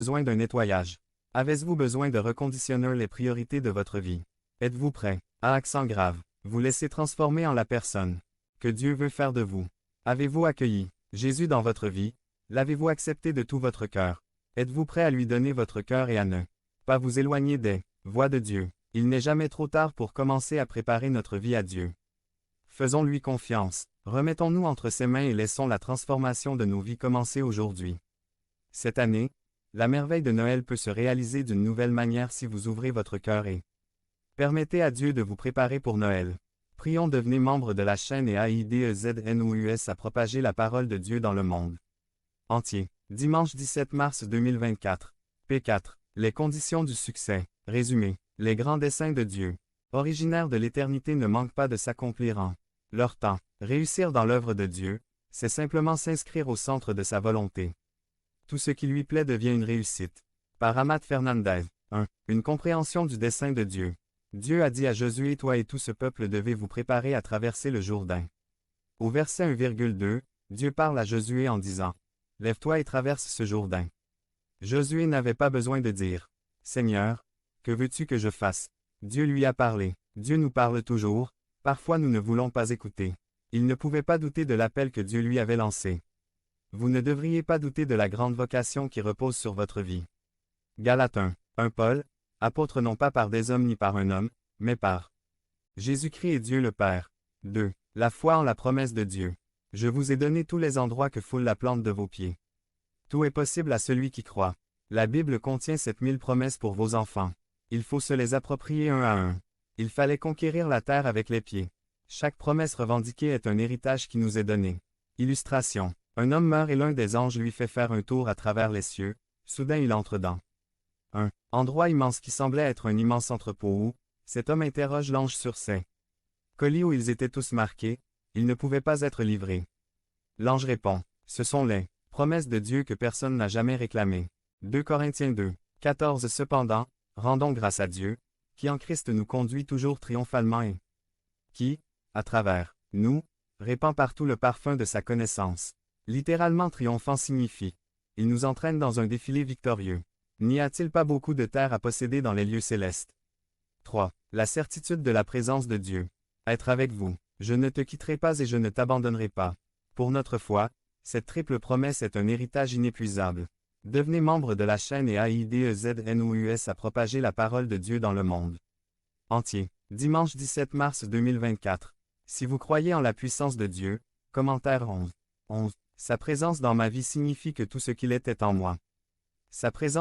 besoin d'un nettoyage? Avez-vous besoin de reconditionner les priorités de votre vie? Êtes-vous prêt, à accent grave, vous laisser transformer en la personne que Dieu veut faire de vous? Avez-vous accueilli Jésus dans votre vie? L'avez-vous accepté de tout votre cœur? Êtes-vous prêt à lui donner votre cœur et à ne pas vous éloigner des voies de Dieu? Il n'est jamais trop tard pour commencer à préparer notre vie à Dieu. Faisons-lui confiance. Remettons-nous entre ses mains et laissons la transformation de nos vies commencer aujourd'hui. Cette année, la merveille de Noël peut se réaliser d'une nouvelle manière si vous ouvrez votre cœur et permettez à Dieu de vous préparer pour Noël. Prions, devenez membre de la chaîne et AIDEZNOUS à propager la parole de Dieu dans le monde entier. Dimanche 17 mars 2024. P4. Les conditions du succès. Résumé. Les grands desseins de Dieu, originaires de l'éternité, ne manquent pas de s'accomplir en leur temps. Réussir dans l'œuvre de Dieu, c'est simplement s'inscrire au centre de sa volonté. Tout ce qui lui plaît devient une réussite. Par Amat Fernandez. 1. Une compréhension du dessein de Dieu. Dieu a dit à Josué: toi et tout ce peuple devez vous préparer à traverser le Jourdain. Au verset 1,2, Dieu parle à Josué en disant: lève-toi et traverse ce Jourdain. Josué n'avait pas besoin de dire: Seigneur, que veux-tu que je fasse? Dieu lui a parlé. Dieu nous parle toujours, parfois nous ne voulons pas écouter. Il ne pouvait pas douter de l'appel que Dieu lui avait lancé. Vous ne devriez pas douter de la grande vocation qui repose sur votre vie. Galates 1. Paul, apôtre non pas par des hommes ni par un homme, mais par Jésus-Christ et Dieu le Père. 2. La foi en la promesse de Dieu. Je vous ai donné tous les endroits que foule la plante de vos pieds. Tout est possible à celui qui croit. La Bible contient 7000 promesses pour vos enfants. Il faut se les approprier un à un. Il fallait conquérir la terre avec les pieds. Chaque promesse revendiquée est un héritage qui nous est donné. Illustration. Un homme meurt et l'un des anges lui fait faire un tour à travers les cieux. Soudain il entre dans un endroit immense qui semblait être un immense entrepôt où cet homme interroge l'ange sur ses colis où ils étaient tous marqués. Ils ne pouvaient pas être livrés. L'ange répond: ce sont les promesses de Dieu que personne n'a jamais réclamées. 2 Corinthiens 2. 14. Cependant, rendons grâce à Dieu, qui en Christ nous conduit toujours triomphalement et qui, à travers nous, répand partout le parfum de sa connaissance. Littéralement, triomphant signifie: il nous entraîne dans un défilé victorieux. N'y a-t-il pas beaucoup de terre à posséder dans les lieux célestes? 3. La certitude de la présence de Dieu. Être avec vous. Je ne te quitterai pas et je ne t'abandonnerai pas. Pour notre foi, cette triple promesse est un héritage inépuisable. Devenez membre de la chaîne et AIDEZNOUS à propager la parole de Dieu dans le monde entier. Dimanche 17 mars 2024. Si vous croyez en la puissance de Dieu, commentaire 11. Sa présence dans ma vie signifie que tout ce qu'il est en moi. Sa présence